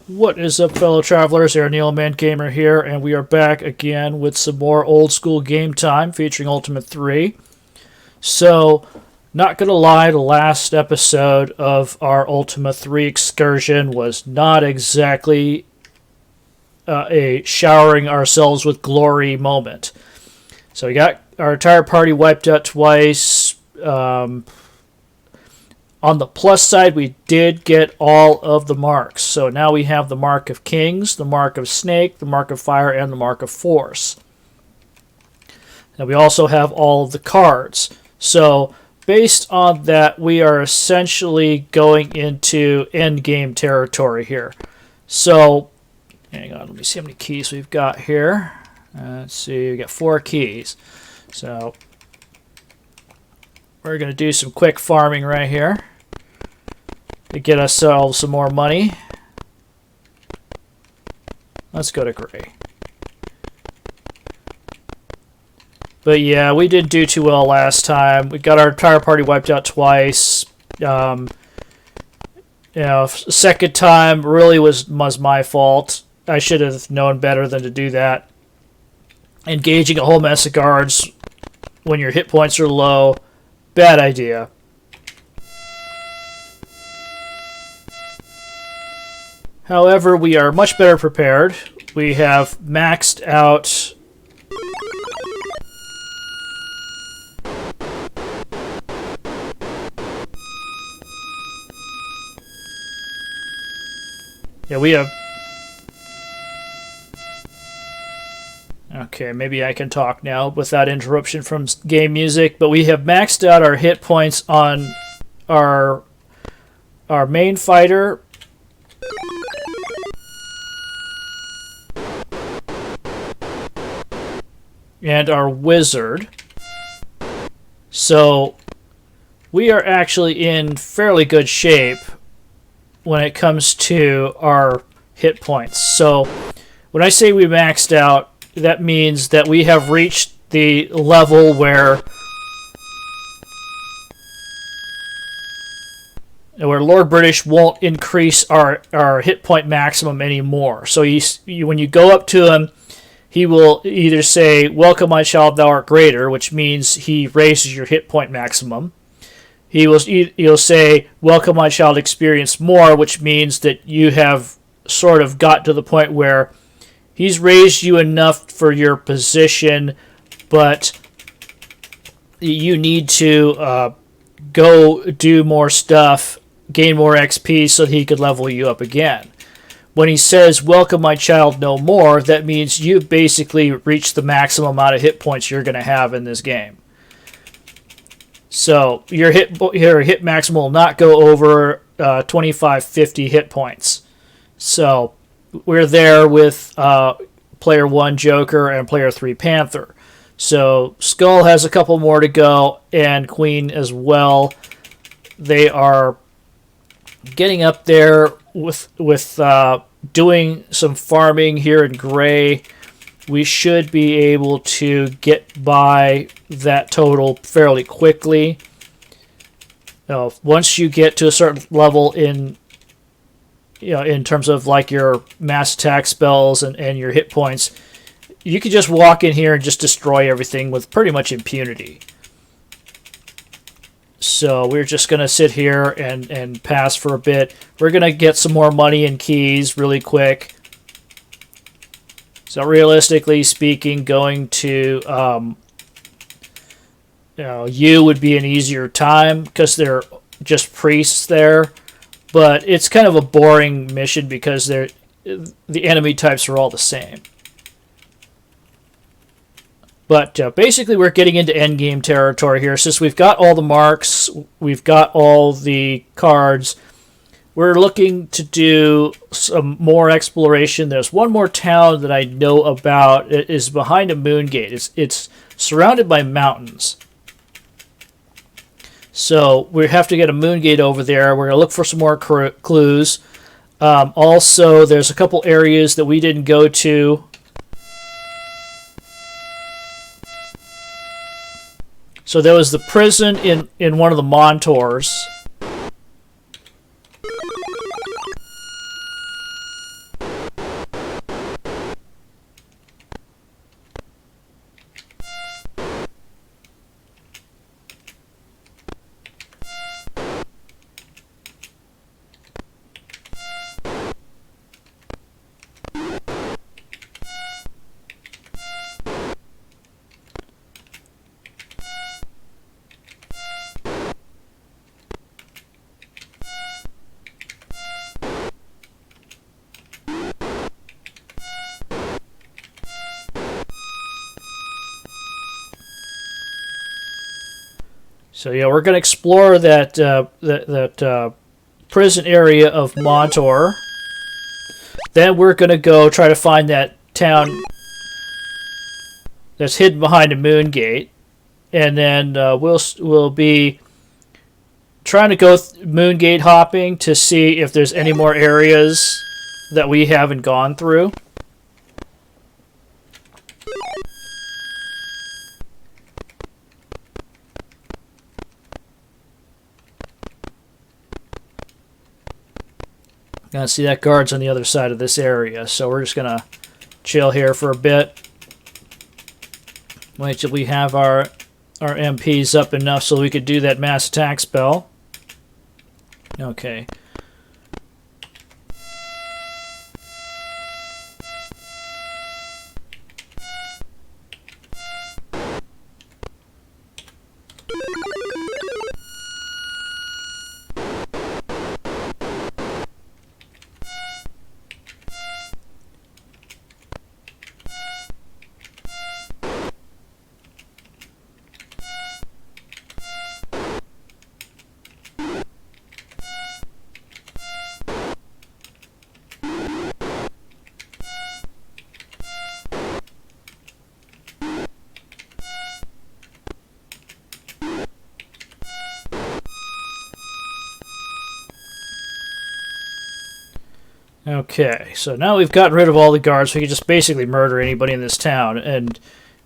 What is up, fellow travelers? Neil Man Gamer here, and we are back again with some more Old School Game Time featuring Ultima 3. So, not gonna lie, the last episode of our Ultima 3 excursion was not exactly a showering ourselves with glory moment. So we got our entire party wiped out twice. On the plus side, we did get all of the marks. So now we have the Mark of Kings, the Mark of Snake, the Mark of Fire, and the Mark of Force. And we also have all of the cards. So based on that, we are essentially going into endgame territory here. So, hang on, let me see how many keys we've got here. Let's see, we got 4 keys. So we're going to do some quick farming right here to get ourselves some more money. Let's go to gray. But yeah, we didn't do too well last time. We got our entire party wiped out twice. Second time really was my fault. I should have known better than to do that. Engaging a whole mess of guards when your hit points are low, bad idea. However, we are much better prepared. We have maxed out we have... Okay, maybe I can talk now without interruption from game music, but we have maxed out our hit points on our main fighter. And our wizard. So we are actually in fairly good shape when it comes to our hit points. So when I say we maxed out, that means that we have reached the level where Lord British won't increase our hit point maximum anymore. So when you go up to him, he will either say, "Welcome, my child, thou art greater," which means he raises your hit point maximum. He'll say, "Welcome, my child, experience more," which means that you have sort of got to the point where he's raised you enough for your position, but you need to go do more stuff, gain more XP so that he could level you up again. When he says, "Welcome, my child, no more," that means you've basically reached the maximum amount of hit points you're going to have in this game. So your hit maximum will not go over 2550 hit points. So we're there with player 1 Joker and player 3 Panther. So Skull has a couple more to go, and Queen as well. They are getting up there with doing some farming here in gray. We should be able to get by that total fairly quickly. Once you get to a certain level in terms of like your mass attack spells and your hit points, you can just walk in here and just destroy everything with pretty much impunity. So we're just going to sit here and pass for a bit. We're going to get some more money and keys really quick. So realistically speaking, going to you would be an easier time because they're just priests there. But it's kind of a boring mission because the enemy types are all the same. But basically, we're getting into endgame territory here. Since we've got all the marks, we've got all the cards, we're looking to do some more exploration. There's one more town that I know about. It is behind a Moongate. It's surrounded by mountains. So we have to get a Moongate over there. We're going to look for some more clues. Also, there's a couple areas that we didn't go to. So there was the prison in one of the Montours. So yeah, we're going to explore that prison area of Montor. Then we're going to go try to find that town that's hidden behind a Moongate, and then we'll be trying to go Moongate hopping to see if there's any more areas that we haven't gone through. See, that guard's on the other side of this area, so we're just gonna chill here for a bit. Wait till we have our MPs up enough so we could do that mass attack spell. Okay. Okay, so now we've gotten rid of all the guards, we can just basically murder anybody in this town and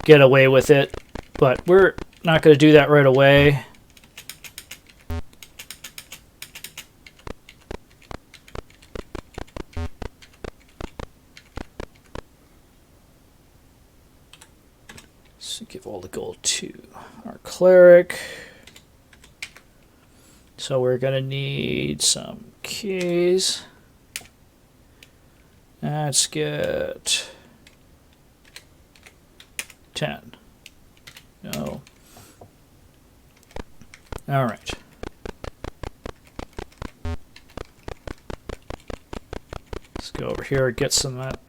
get away with it. But we're not going to do that right away. So give all the gold to our cleric. So we're going to need some keys. Let's get 10. No. All right. Let's go over here and get some of that.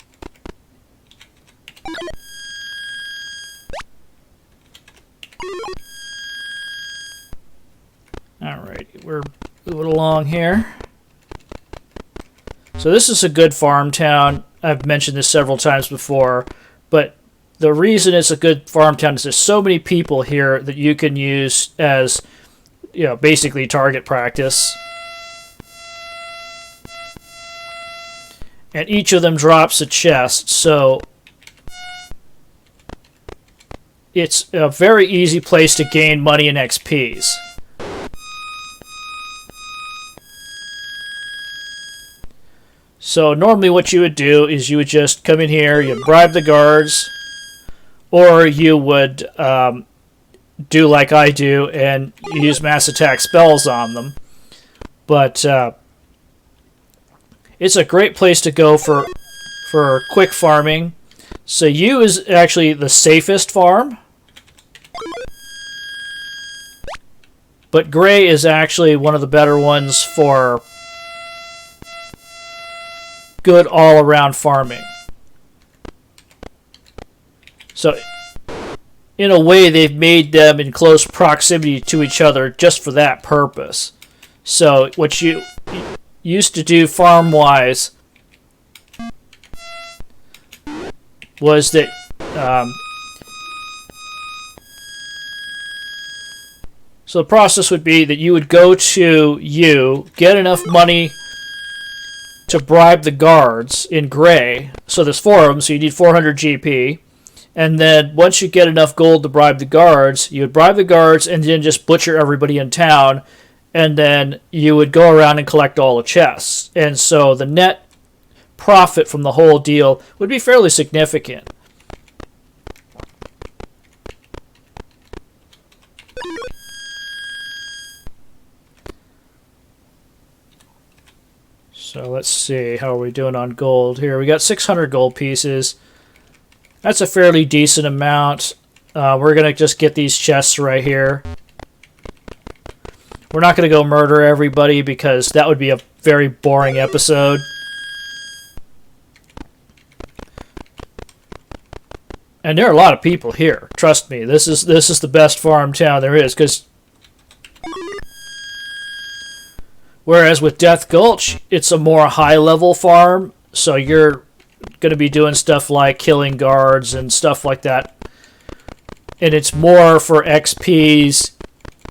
All right, we're moving along here. So this is a good farm town. I've mentioned this several times before, but the reason it's a good farm town is there's so many people here that you can use as, basically target practice. And each of them drops a chest, so it's a very easy place to gain money and XPs. So normally what you would do is you would just come in here, you'd bribe the guards, or you would do like I do and use mass attack spells on them. But it's a great place to go for quick farming. So U is actually the safest farm, but Gray is actually one of the better ones for good all-around farming. So in a way they've made them in close proximity to each other just for that purpose. So what you used to do farm-wise was that so the process would be that you would go to U, get enough money to bribe the guards in Gray. So there's 4 of them, so you need 400 GP. And then once you get enough gold to bribe the guards, you would bribe the guards and then just butcher everybody in town. And then you would go around and collect all the chests. And so the net profit from the whole deal would be fairly significant. So let's see, how are we doing on gold here? We got 600 gold pieces. That's a fairly decent amount. We're going to just get these chests right here. We're not going to go murder everybody because that would be a very boring episode. And there are a lot of people here. Trust me, this is the best farm town there is, because Whereas with Death Gulch, it's a more high-level farm, so you're going to be doing stuff like killing guards and stuff like that. And it's more for XPs.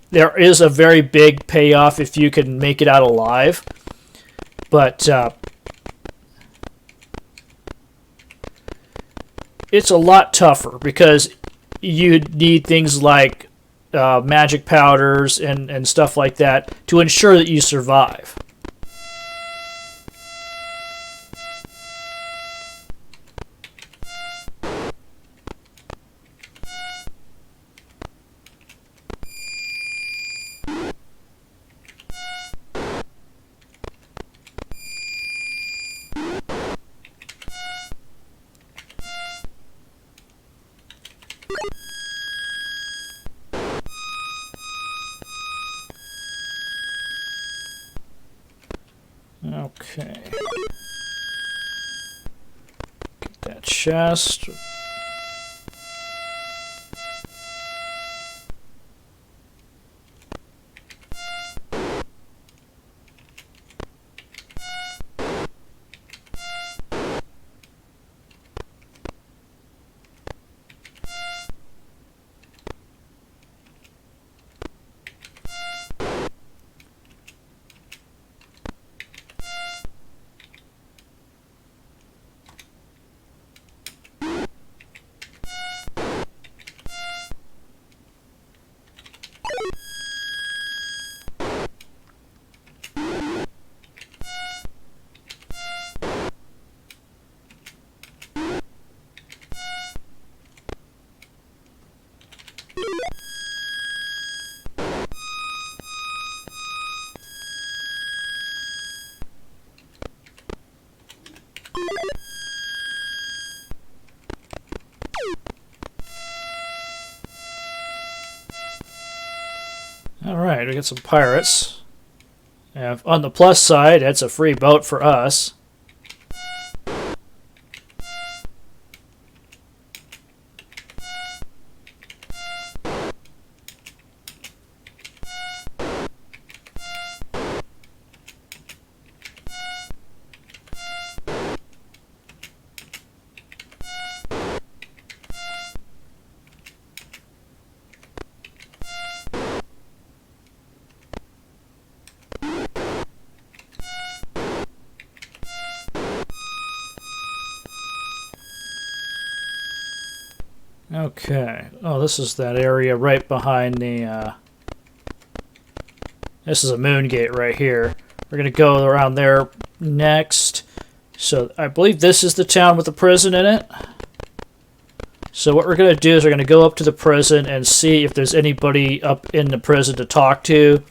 There is a very big payoff if you can make it out alive. But it's a lot tougher because you need things like magic powders and stuff like that to ensure that you survive. Okay. Get that chest. Alright, we got some pirates. And on the plus side, that's a free boat for us. Okay. Oh, this is that area right behind the... This is a Moongate right here. We're going to go around there next. So I believe this is the town with the prison in it. So what we're going to do is we're going to go up to the prison and see if there's anybody up in the prison to talk to.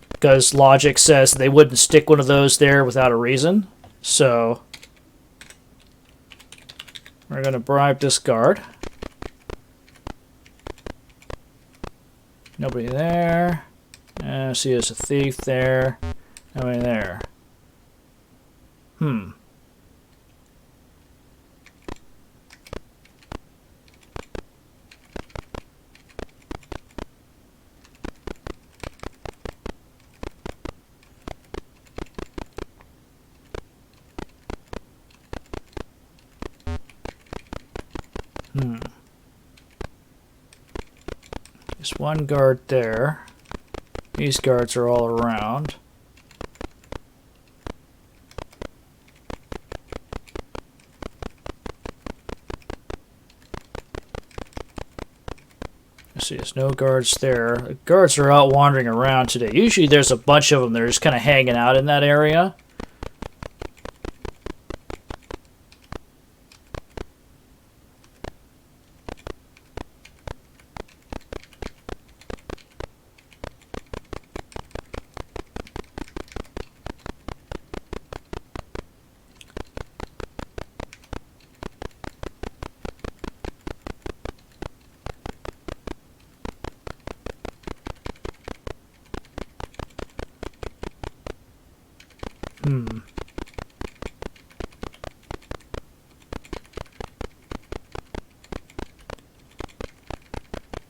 Because logic says they wouldn't stick one of those there without a reason. So we're going to bribe this guard. Nobody there. I see there's a thief there. Nobody there. Hmm. There's one guard there. These guards are all around. I see there's no guards there. The guards are out wandering around today. Usually there's a bunch of them. They're just kind of hanging out in that area.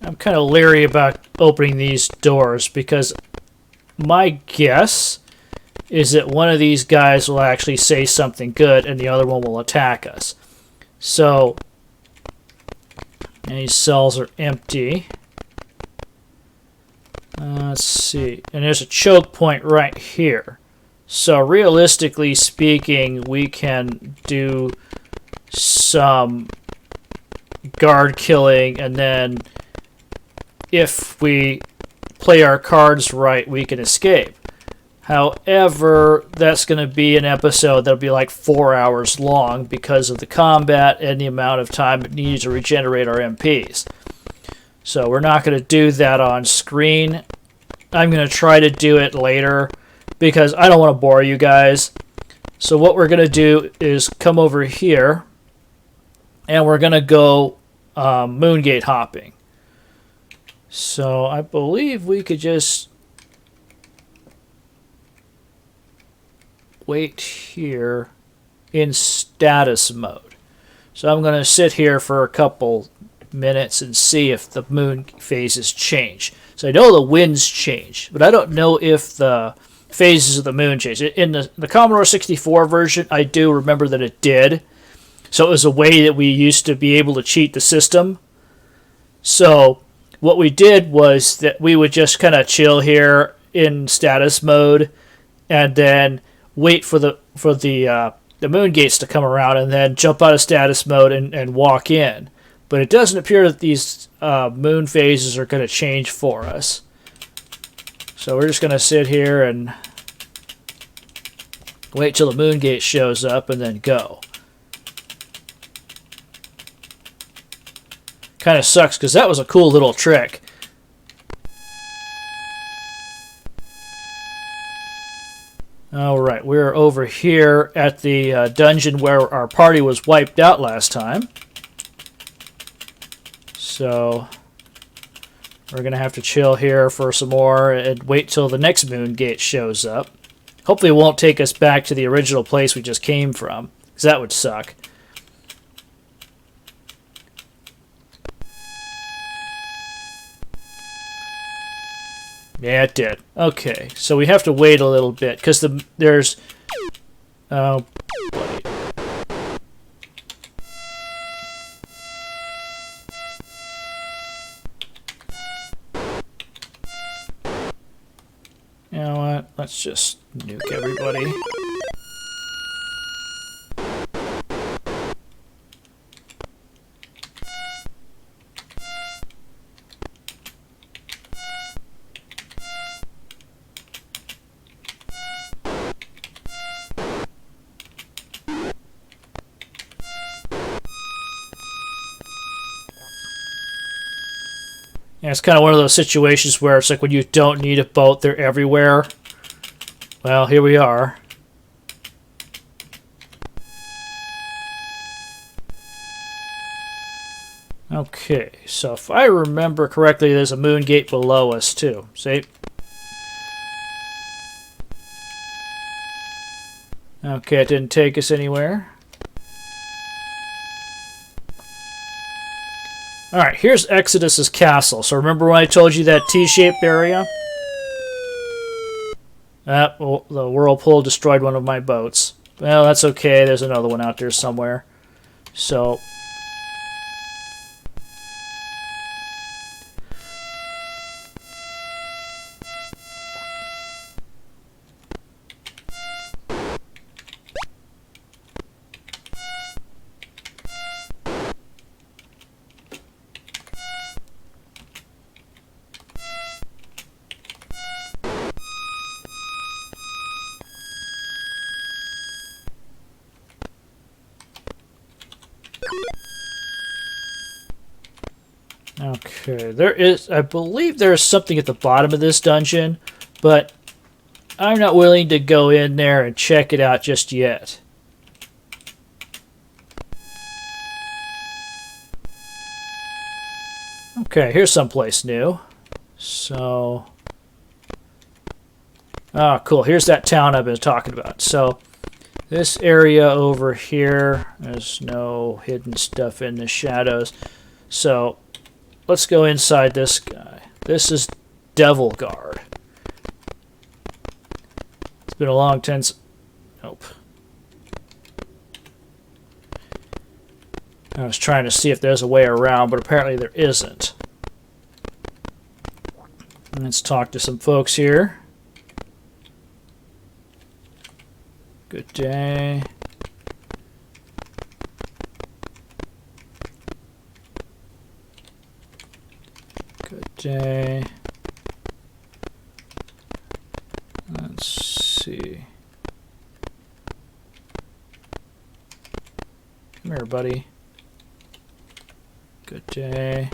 I'm kind of leery about opening these doors because my guess is that one of these guys will actually say something good and the other one will attack us. So these cells are empty. Let's see. And there's a choke point right here. So realistically speaking, we can do some guard killing, and then if we play our cards right, we can escape. However, that's going to be an episode that'll be like 4 hours long because of the combat and the amount of time it needs to regenerate our MPs. So we're not going to do that on screen. I'm going to try to do it later because I don't want to bore you guys. So what we're going to do is come over here and we're going to go Moongate hopping. So I believe we could just wait here in status mode. So I'm going to sit here for a couple minutes and see if the moon phases change. So I know the winds change, but I don't know if the phases of the moon change. In the Commodore 64 version, I do remember that it did. So it was a way that we used to be able to cheat the system. So what we did was that we would just kind of chill here in status mode and then wait for the moon gates to come around and then jump out of status mode and walk in. But it doesn't appear that these moon phases are going to change for us. So we're just going to sit here and wait till the moon gate shows up and then go. Kind of sucks because that was a cool little trick. Alright, we're over here at the dungeon where our party was wiped out last time. So we're going to have to chill here for some more and wait till the next moon gate shows up. Hopefully it won't take us back to the original place we just came from, because that would suck. Yeah, it did. Okay, so we have to wait a little bit, because there's... Oh, buddy. You know what? Let's just nuke everybody. Yeah, it's kind of one of those situations where it's like when you don't need a boat, they're everywhere. Well, here we are. Okay, so if I remember correctly, there's a moon gate below us too. See? Okay, it didn't take us anywhere. Alright, here's Exodus's castle. So remember when I told you that T-shaped area? Well, the whirlpool destroyed one of my boats. Well, that's okay. There's another one out there somewhere. So... Okay, there is, I believe there is something at the bottom of this dungeon, but I'm not willing to go in there and check it out just yet. Okay, here's someplace new. So, cool, here's that town I've been talking about. So, this area over here, there's no hidden stuff in the shadows. So, let's go inside this guy. This is Devil Guard. been a long time. Nope. I was trying to see if there's a way around, but apparently there isn't. Let's talk to some folks here. Good day. Good day. Let's see. Come here, buddy. Good day.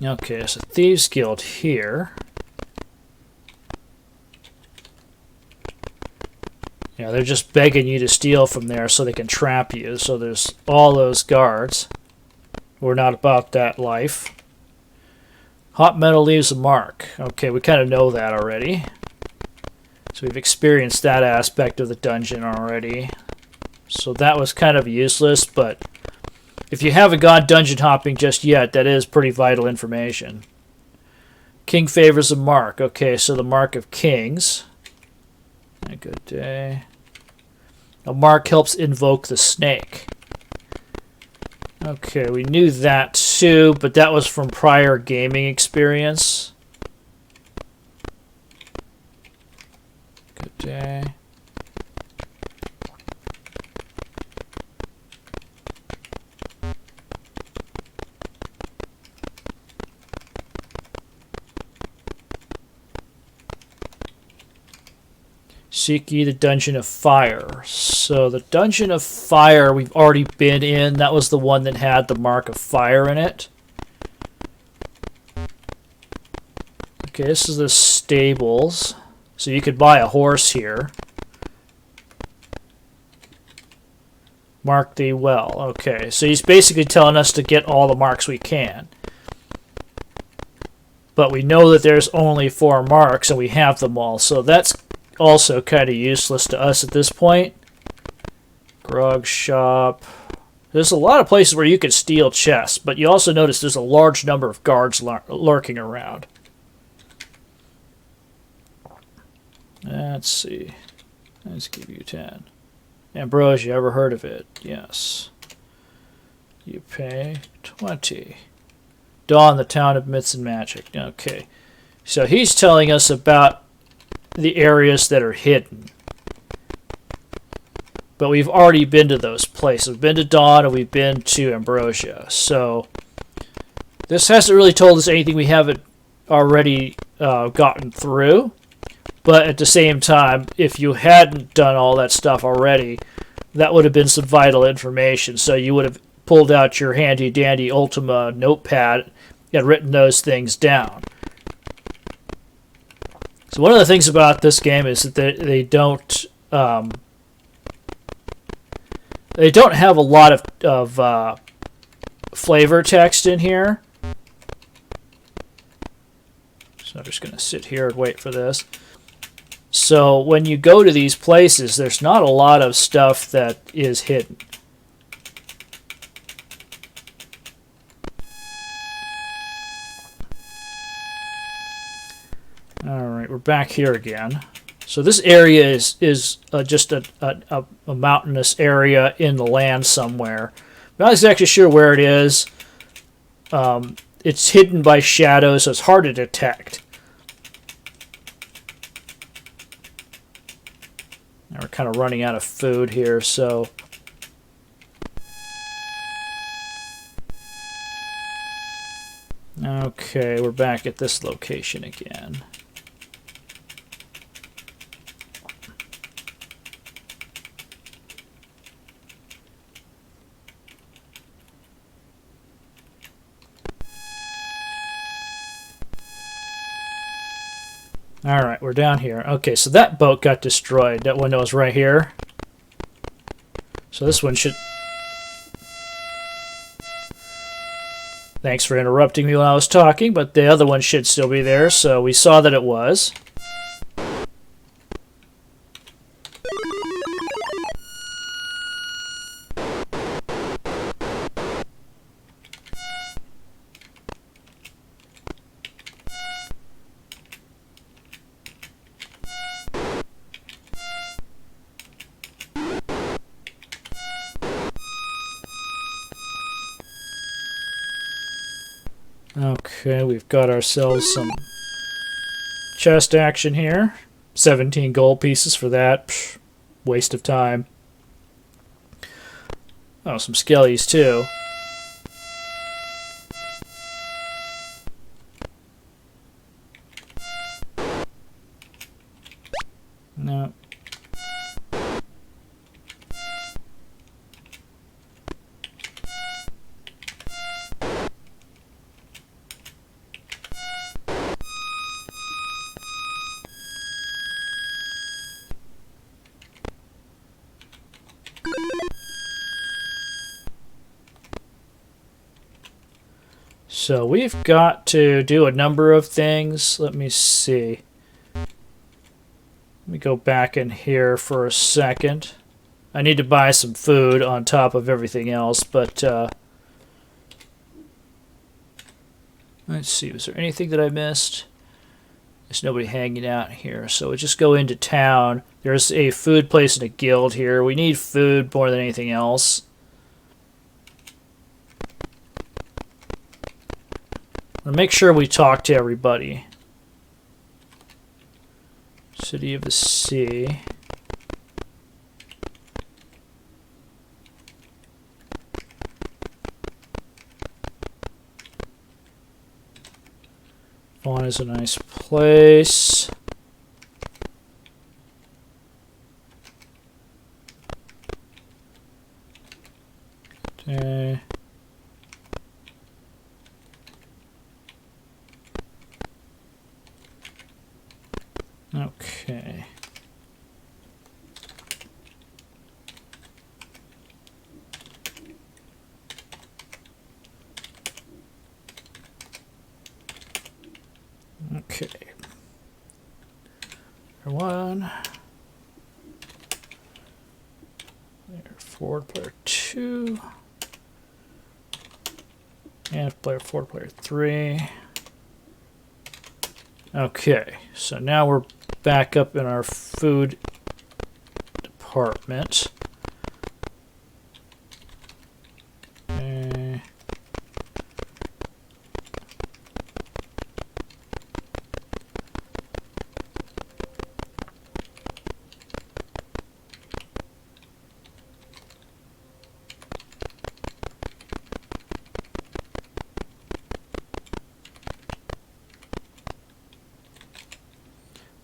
Okay, so Thieves Guild here. Yeah, they're just begging you to steal from there so they can trap you. So there's all those guards. We're not about that life. Hot metal leaves a mark. Okay, we kind of know that already. So we've experienced that aspect of the dungeon already. So that was kind of useless, but if you haven't gone dungeon hopping just yet, that is pretty vital information. King favors a mark. Okay, so the mark of kings. A good day. A mark helps invoke the snake. Okay, we knew that too, but that was from prior gaming experience. Good day. Seek ye the Dungeon of Fire. So the Dungeon of Fire we've already been in. That was the one that had the Mark of Fire in it. Okay, this is the stables. So you could buy a horse here. Mark thee well. Okay, so he's basically telling us to get all the marks we can. But we know that there's only 4 marks and we have them all. So that's also kind of useless to us at this point. Grog shop. There's a lot of places where you can steal chests, but you also notice there's a large number of guards lurking around. Let's see. Let's give you 10. Ambrosia, ever heard of it? Yes. You pay 20. Dawn, the town of myths and magic. Okay. So he's telling us about the areas that are hidden. But we've already been to those places. We've been to Dawn and we've been to Ambrosia. So this hasn't really told us anything we haven't already gotten through. But at the same time, if you hadn't done all that stuff already, that would have been some vital information. So you would have pulled out your handy-dandy Ultima notepad and written those things down. So one of the things about this game is that they don't have a lot of flavor text in here. So I'm just going to sit here and wait for this. So when you go to these places, there's not a lot of stuff that is hidden. Alright, we're back here again. So this area is just a mountainous area in the land somewhere. I'm not exactly sure where it is. It's hidden by shadows, so it's hard to detect. Now we're kind of running out of food here, so... Okay, we're back at this location again. Alright, we're down here. Okay, so that boat got destroyed. That window is right here. So this one should... Thanks for interrupting me while I was talking, but the other one should still be there, so we saw that it was. Okay, we've got ourselves some chest action here. 17 gold pieces for that. Psh, waste of time. Oh, some skellies too. No. So we've got to do a number of things. Let me see. Let me go back in here for a second. I need to buy some food on top of everything else, but let's see. Was there anything that I missed? There's nobody hanging out here, so we'll just go into town. There's a food place and a guild here. We need food more than anything else. I'll make sure we talk to everybody. City of the Sea. Vaughn is a nice place. Okay. Okay. Okay. Player 1. Player forward, player 2. And player 4, player 3. Okay, so now we're back up in our food department. Okay.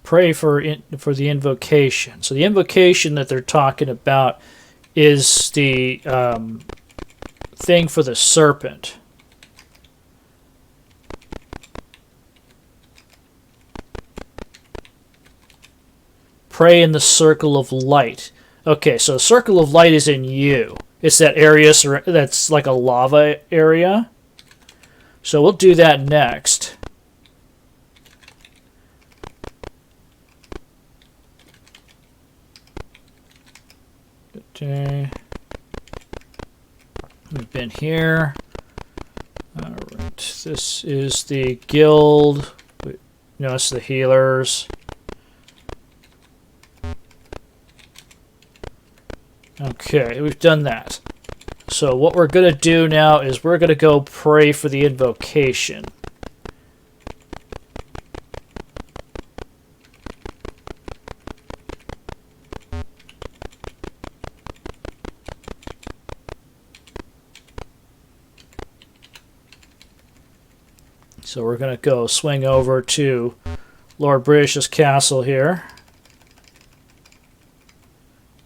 Pray for the invocation. So the invocation that they're talking about is the thing for the serpent. Pray in the circle of light. Okay, so the circle of light is in you. It's that area that's like a lava area. So we'll do that next. Okay. We've been here. Alright, this is the guild. No, it's the healers. Okay, we've done that. So what we're going to do now is we're going to go pray for the invocation. So we're going to go swing over to Lord British's castle here.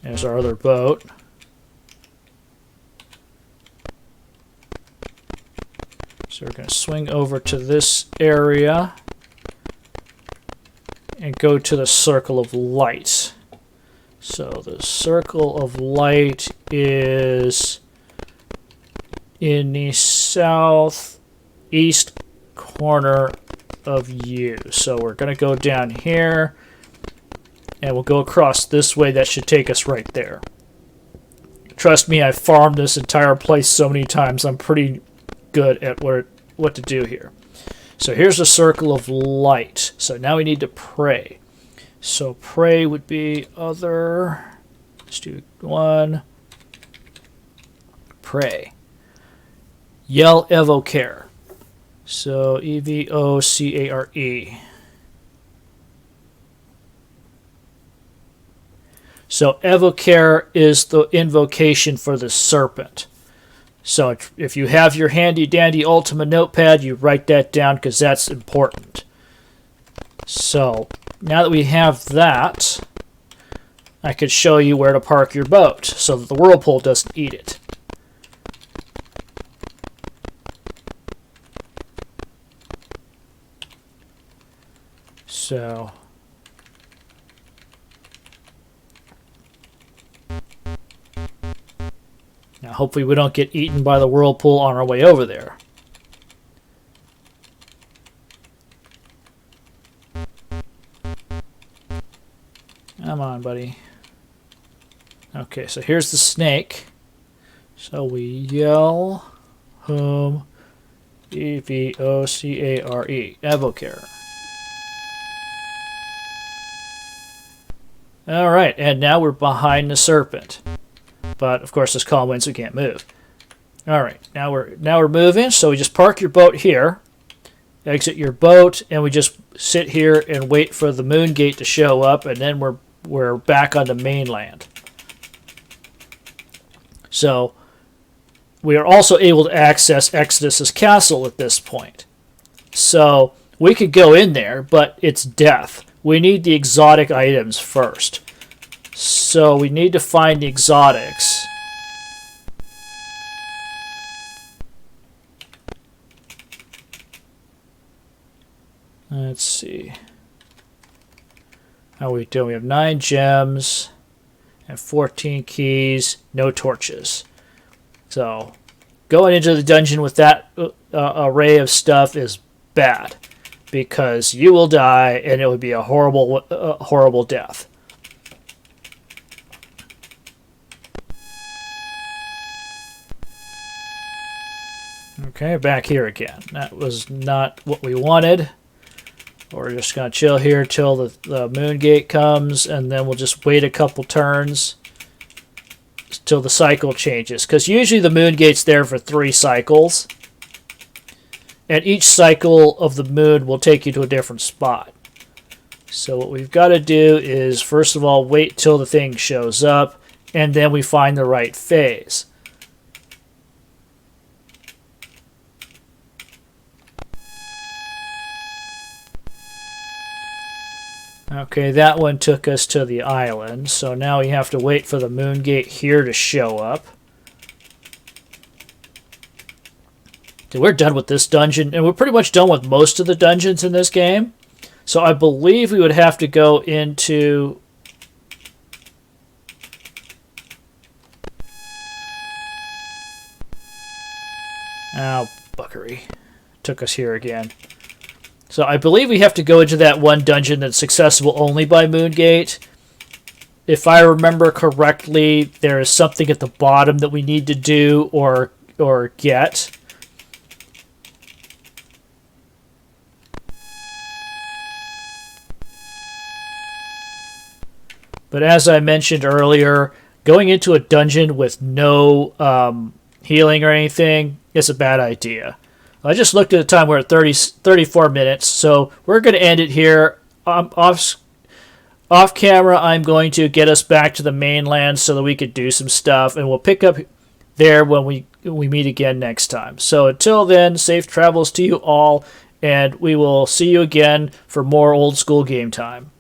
There's our other boat. So we're going to swing over to this area and go to the Circle of Light. So the Circle of Light is in the southeast corner of you. So we're going to go down here and we'll go across this way. That should take us right there. Trust me, I've farmed this entire place so many times. I'm pretty good at what to do here. So here's the Circle of Light. So now we need to pray. So pray would be other. Let's do 1. Pray. Yell Evocare. So EVOCARE. So Evocare is the invocation for the serpent. So if you have your handy dandy Ultima notepad, you write that down because that's important. So now that we have that, I could show you where to park your boat so that the whirlpool doesn't eat it. So now hopefully we don't get eaten by the whirlpool on our way over there. Come on, buddy. Okay, so here's the snake. So we yell home EVOCARE. Evocare. Alright, and now we're behind the serpent. But of course this calm wind, so we can't move. Alright, now we're moving, so we just park your boat here. Exit your boat, and we just sit here and wait for the Moongate to show up, and then we're back on the mainland. So we are also able to access Exodus's castle at this point. So we could go in there, but it's death. We need the exotic items first. So we need to find the exotics. Let's see. How are we doing? We have 9 gems and 14 keys, no torches. So going into the dungeon with that array of stuff is bad, because you will die and it would be a horrible death. Okay, back here again. That was not what we wanted. We're just going to chill here till the Moongate comes, and then we'll just wait a couple turns till the cycle changes. Because usually the Moongate's there for 3 cycles. And each cycle of the moon will take you to a different spot. So what we've got to do is, first of all, wait till the thing shows up, and then we find the right phase. Okay, that one took us to the island, so now we have to wait for the Moongate here to show up. We're done with this dungeon, and we're pretty much done with most of the dungeons in this game. So I believe we would have to go into... Oh, buckery. Took us here again. So I believe we have to go into that one dungeon that's accessible only by Moongate. If I remember correctly, there is something at the bottom that we need to do or get. But as I mentioned earlier, going into a dungeon with no healing or anything is a bad idea. I just looked at the time. We're at 34 minutes, so we're going to end it here. Off camera, I'm going to get us back to the mainland so that we could do some stuff, and we'll pick up there when we meet again next time. So until then, safe travels to you all, and we will see you again for more Old School Game Time.